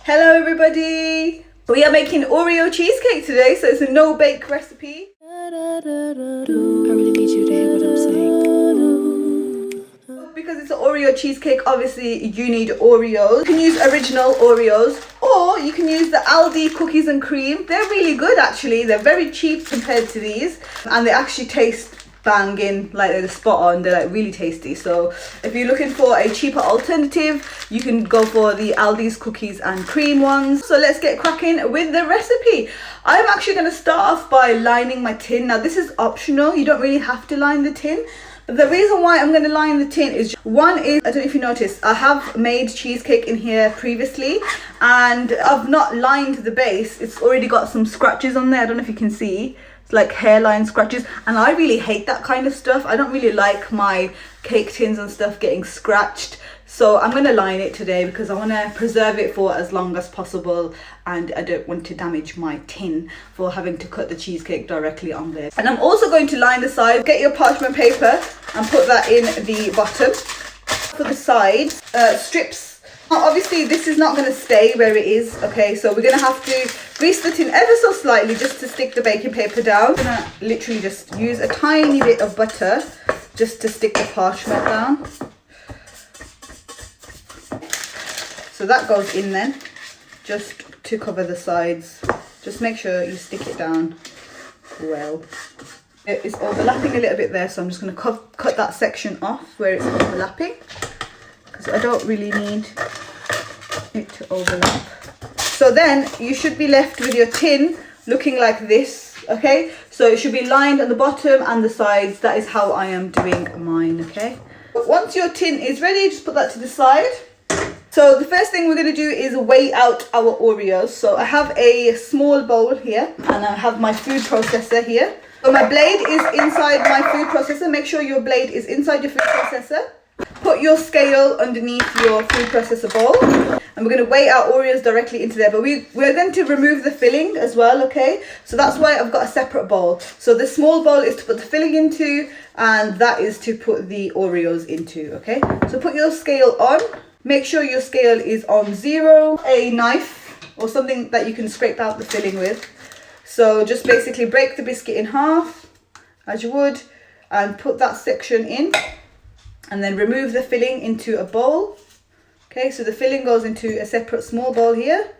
Hello everybody! We are making Oreo cheesecake today, so it's a no-bake recipe. I really need you to hear what I'm saying. Because it's an Oreo cheesecake, obviously you need Oreos. You can use original Oreos, or you can use the Aldi cookies and cream. They're really good actually. They're very cheap compared to these, and they actually taste banging, like they're spot on. They're like really tasty. So if you're looking for a cheaper alternative, you can go for the Aldi's cookies and cream ones. So let's get cracking with the recipe. I'm actually going to start off by lining my tin. Now this is optional, you don't really have to line the tin, but the reason why I'm going to line the tin is, one is, I don't know if you noticed, I have made cheesecake in here previously and I've not lined the base. It's already got some scratches on there. I don't know if you can see, like hairline scratches, and I really hate that kind of stuff. I don't really like my cake tins and stuff getting scratched, so I'm going to line it today because I want to preserve it for as long as possible, and I don't want to damage my tin for having to cut the cheesecake directly on there. And I'm also going to line the sides. Get your parchment paper and put that in the bottom. For the sides, strips. Now, obviously this is not going to stay where it is, okay, so we're going to have to grease the tin ever so slightly just to stick the baking paper down. I'm going to literally just use a tiny bit of butter just to stick the parchment down. So that goes in then, just to cover the sides. Just make sure you stick it down well. It is overlapping a little bit there, so I'm just going to cut that section off where it's overlapping, because I don't really need it to overlap. So then you should be left with your tin looking like this, okay? So it should be lined on the bottom and the sides. That is how I am doing mine, okay? But once your tin is ready, just put that to the side. So the first thing we're going to do is weigh out our Oreos. So I have a small bowl here and I have my food processor here. So my blade is inside my food processor. Make sure your blade is inside your food processor. Put your scale underneath your food processor bowl, and we're going to weigh our Oreos directly into there, but we're going to remove the filling as well, okay? So that's why I've got a separate bowl. So the small bowl is to put the filling into, and that is to put the Oreos into, okay? So put your scale on. Make sure your scale is on 0. A knife or something that you can scrape out the filling with. So just basically break the biscuit in half, as you would, and put that section in. And then remove the filling into a bowl. Okay, so the filling goes into a separate small bowl here.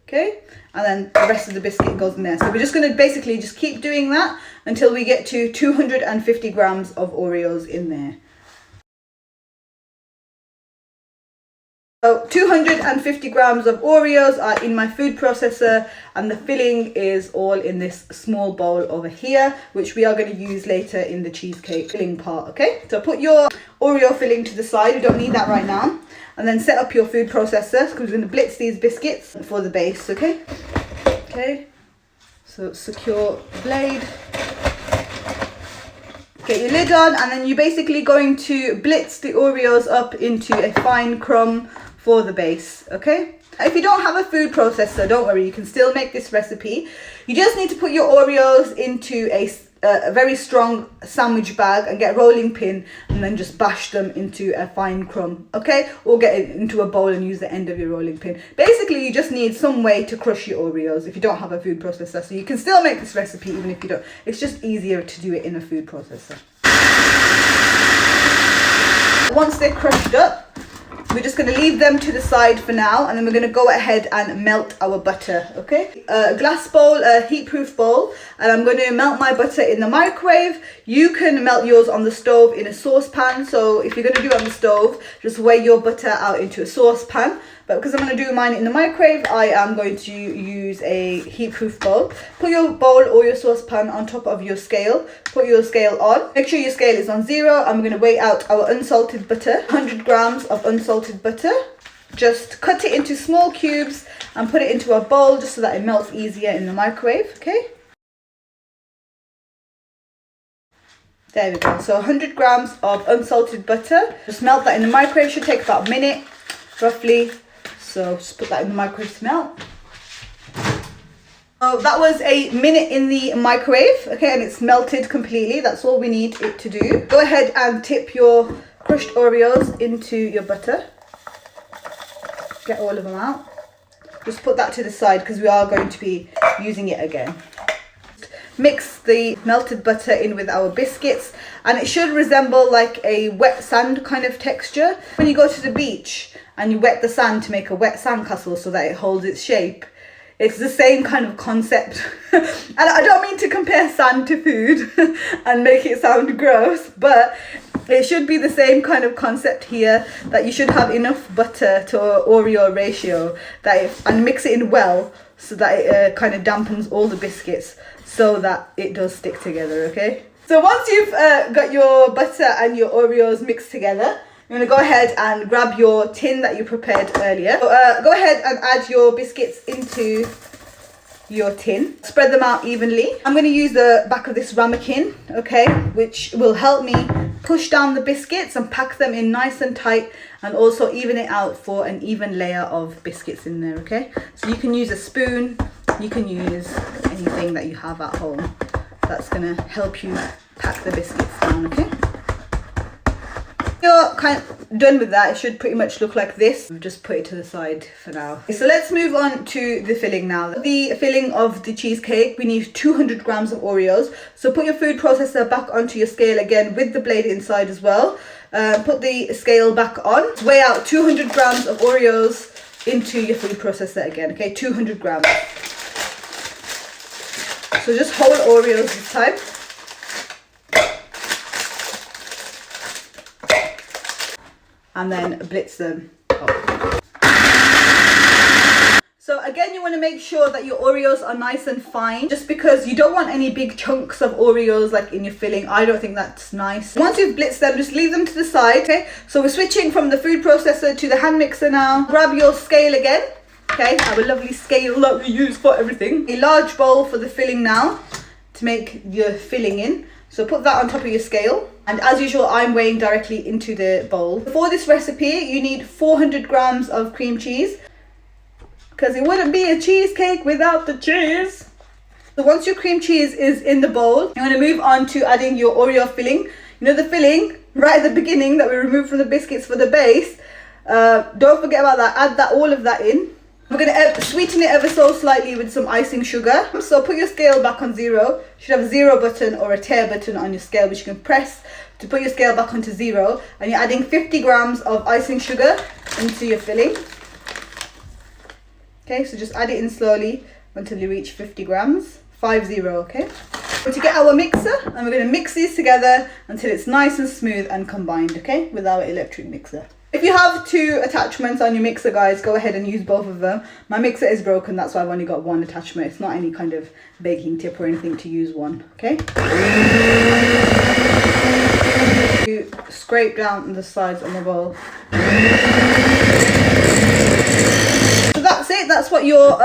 Okay, and then the rest of the biscuit goes in there. So we're just going to basically just keep doing that until we get to 250 grams of Oreos in there. So 250 grams of Oreos are in my food processor, and the filling is all in this small bowl over here, which we are going to use later in the cheesecake filling part, okay? So put your Oreo filling to the side, we don't need that right now. And then set up your food processor, because we're going to blitz these biscuits for the base, okay? Okay, so secure the blade. Get your lid on, and then you're basically going to blitz the Oreos up into a fine crumb for the base, okay? If you don't have a food processor, don't worry, you can still make this recipe. You just need to put your Oreos into a very strong sandwich bag and get a rolling pin, and then just bash them into a fine crumb, okay? Or get it into a bowl and use the end of your rolling pin. Basically, you just need some way to crush your Oreos if you don't have a food processor. So you can still make this recipe even if you don't. It's just easier to do it in a food processor. Once they're crushed up, we're just going to leave them to the side for now, and then we're going to go ahead and melt our butter, okay? A glass bowl, a heat-proof bowl, and I'm going to melt my butter in the microwave. You can melt yours on the stove in a saucepan, so if you're going to do it on the stove, just weigh your butter out into a saucepan. But because I'm going to do mine in the microwave, I am going to use a heat-proof bowl. Put your bowl or your saucepan on top of your scale. Put your scale on. Make sure your scale is on 0. I'm going to weigh out our unsalted butter. 100 grams of unsalted butter. Just cut it into small cubes and put it into a bowl just so that it melts easier in the microwave, okay? There we go. So 100 grams of unsalted butter. Just melt that in the microwave. Should take about a minute, roughly. So just put that in the microwave to melt. So that was a minute in the microwave, okay, and it's melted completely. That's all we need it to do. Go ahead and tip your crushed Oreos into your butter. Get all of them out. Just put that to the side because we are going to be using it again. Mix the melted butter in with our biscuits, and it should resemble like a wet sand kind of texture. When you go to the beach and you wet the sand to make a wet sandcastle so that it holds its shape, it's the same kind of concept. And I don't mean to compare sand to food and make it sound gross, but it should be the same kind of concept here, that you should have enough butter to Oreo ratio and mix it in well so that it kind of dampens all the biscuits so that it does stick together, okay? So once you've got your butter and your Oreos mixed together, you're going to go ahead and grab your tin that you prepared earlier. So, go ahead and add your biscuits into your tin. Spread them out evenly. I'm going to use the back of this ramekin, okay, which will help me push down the biscuits and pack them in nice and tight, and also even it out for an even layer of biscuits in there, okay? So you can use a spoon, you can use anything that you have at home that's going to help you pack the biscuits down, okay? You're kind of done with that. It should pretty much look like this. We'll just put it to the side for now. So let's move on to the filling now. The filling of the cheesecake, we need 200 grams of Oreos. So put your food processor back onto your scale again with the blade inside as well. Put the scale back on. Weigh out 200 grams of Oreos into your food processor again, okay? 200 grams. So just whole Oreos this time. And then blitz them up. So again, you want to make sure that your Oreos are nice and fine, just because you don't want any big chunks of Oreos like in your filling. I don't think that's nice. Once you've blitzed them, just leave them to the side, okay? So we're switching from the food processor to the hand mixer now. Grab your scale again, okay? Our lovely scale that we use for everything. A large bowl for the filling now to make your filling in. So put that on top of your scale. And as usual, I'm weighing directly into the bowl. For this recipe, you need 400 grams of cream cheese, because it wouldn't be a cheesecake without the cheese. So once your cream cheese is in the bowl, you're going to move on to adding your Oreo filling. You know the filling right at the beginning that we removed from the biscuits for the base? Don't forget about that. Add all of that in. We're going to sweeten it ever so slightly with some icing sugar. So put your scale back on 0. You should have a 0 button or a tear button on your scale, which you can press to put your scale back onto 0. And you're adding 50 grams of icing sugar into your filling. Okay, so just add it in slowly until you reach 50 grams. 50, okay? We're going to get our mixer, and we're going to mix these together until it's nice and smooth and combined, okay? With our electric mixer. If you have 2 attachments on your mixer, guys, go ahead and use both of them. My mixer is broken, that's why I've only got 1 attachment. It's not any kind of baking tip or anything to use 1, okay? You scrape down the sides on the bowl. So that's it. That's what your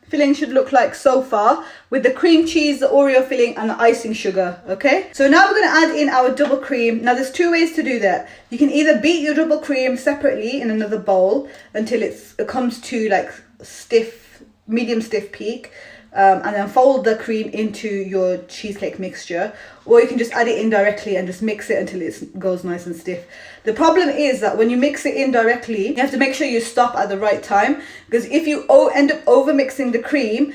filling should look like so far, with the cream cheese, the Oreo filling, and the icing sugar, okay? So now we're going to add in our double cream. Now there's 2 ways to do that. You can either beat your double cream separately in another bowl until it comes to like stiff, medium stiff peak, and then fold the cream into your cheesecake mixture, or you can just add it in directly and just mix it until it goes nice and stiff. The problem is that when you mix it in directly, you have to make sure you stop at the right time, because if you end up over mixing the cream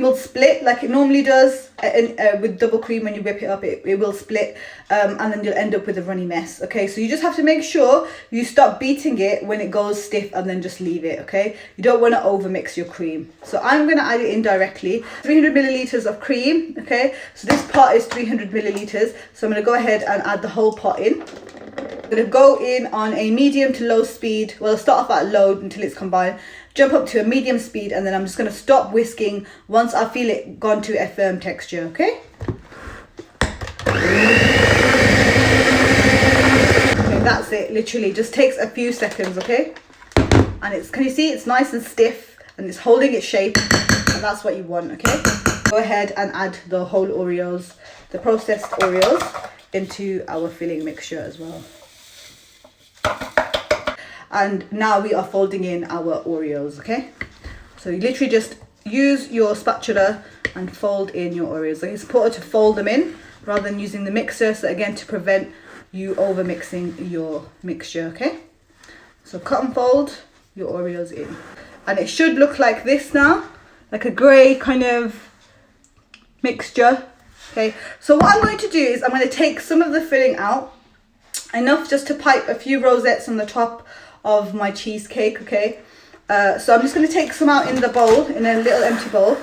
will split like it normally does with double cream. When you whip it up, it will split, and then you'll end up with a runny mess, okay? So you just have to make sure you stop beating it when it goes stiff and then just leave it, okay? You don't want to over mix your cream. So I'm going to add it in directly. 300 milliliters of cream, okay? So this pot is 300 milliliters, so I'm going to go ahead and add the whole pot in. I'm going to go in on a medium to low speed. Well, I'll start off at low until it's combined, jump up to a medium speed, and then I'm just going to stop whisking once I feel it gone to a firm texture, okay? Okay, that's it. Literally just takes a few seconds, okay? And can you see it's nice and stiff and it's holding its shape, and that's what you want, okay? Go ahead and add the whole Oreos, the processed Oreos, into our filling mixture as well. And now we are folding in our Oreos, okay? So you literally just use your spatula and fold in your Oreos. Like, it's important to fold them in rather than using the mixer, so again, to prevent you over mixing your mixture, okay? So cut and fold your Oreos in. and it should look like this now, like a grey kind of mixture. Okay, so what I'm going to do is I'm going to take some of the filling out, enough just to pipe a few rosettes on the top of my cheesecake. Okay, so I'm just going to take some out in the bowl, in a little empty bowl.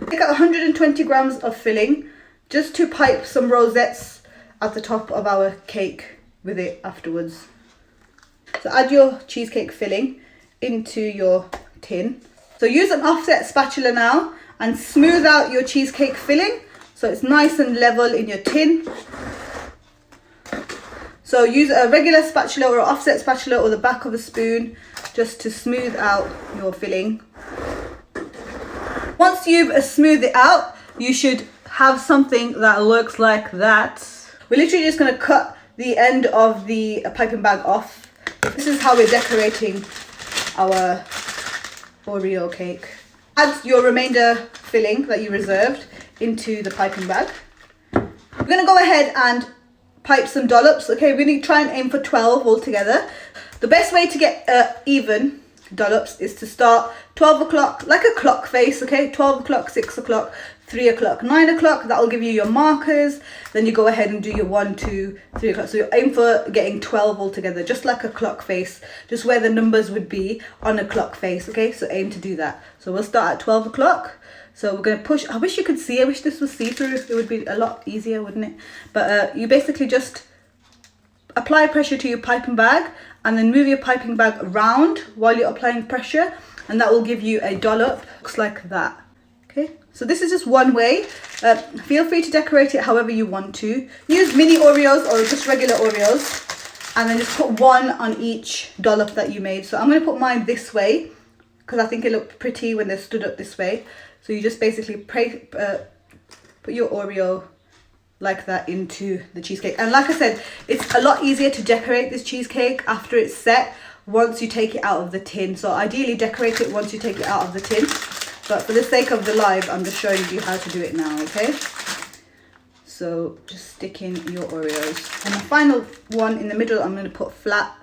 Take out 120 grams of filling just to pipe some rosettes at the top of our cake with it afterwards. So add your cheesecake filling into your tin. So use an offset spatula now and smooth out your cheesecake filling so it's nice and level in your tin. So use a regular spatula or an offset spatula or the back of a spoon just to smooth out your filling. Once you've smoothed it out, you should have something that looks like that. We're literally just going to cut the end of the piping bag off. This is how we're decorating our Oreo cake. Add your remainder filling that you reserved into the piping bag. We're going to go ahead and pipe some dollops. Okay, we're going to try and aim for 12 altogether. The best way to get even dollops is to start 12 o'clock, like a clock face. Okay, 12 o'clock, 6 o'clock, 3 o'clock, 9 o'clock. That will give you your markers. Then you go ahead and do your 1, 2, 3 o'clock. So you aim for getting 12 altogether, just like a clock face, just where the numbers would be on a clock face. Okay, so aim to do that. So we'll start at 12 o'clock. So we're going to push. I wish you could see. I wish this was see-through. It would be a lot easier, wouldn't it? But you basically just apply pressure to your piping bag and then move your piping bag around while you're applying pressure, and that will give you a dollop. Looks like that. Okay, so this is just one way. Feel free to decorate it however you want to. Use mini Oreos or just regular Oreos, and then just put one on each dollop that you made. So I'm going to put mine this way because I think it looked pretty when they're stood up this way. So you just basically put your Oreo like that into the cheesecake. And like I said, it's a lot easier to decorate this cheesecake after it's set once you take it out of the tin. So ideally decorate it once you take it out of the tin. But for the sake of the live, I'm just showing you how to do it now, okay? So just stick in your Oreos. And the final one in the middle, I'm going to put flat,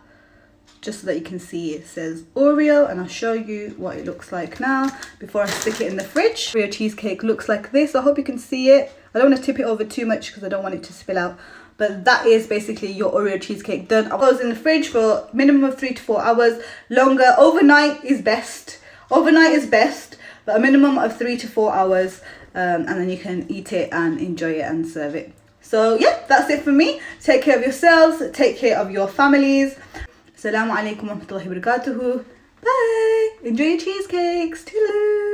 just so that you can see it says Oreo, and I'll show you what it looks like now before I stick it in the fridge. Oreo cheesecake looks like this. I hope you can see it. I don't want to tip it over too much because I don't want it to spill out. But that is basically your Oreo cheesecake done. It goes in the fridge for minimum of 3 to 4 hours. Longer, overnight is best. Overnight is best, but a minimum of 3 to 4 hours. And then you can eat it and enjoy it and serve it. So yeah, that's it for me. Take care of yourselves. Take care of your families. Assalamu alaikum wa rahmatullahi wa barakatuhu. Bye. Enjoy your cheesecakes. Toodaloo.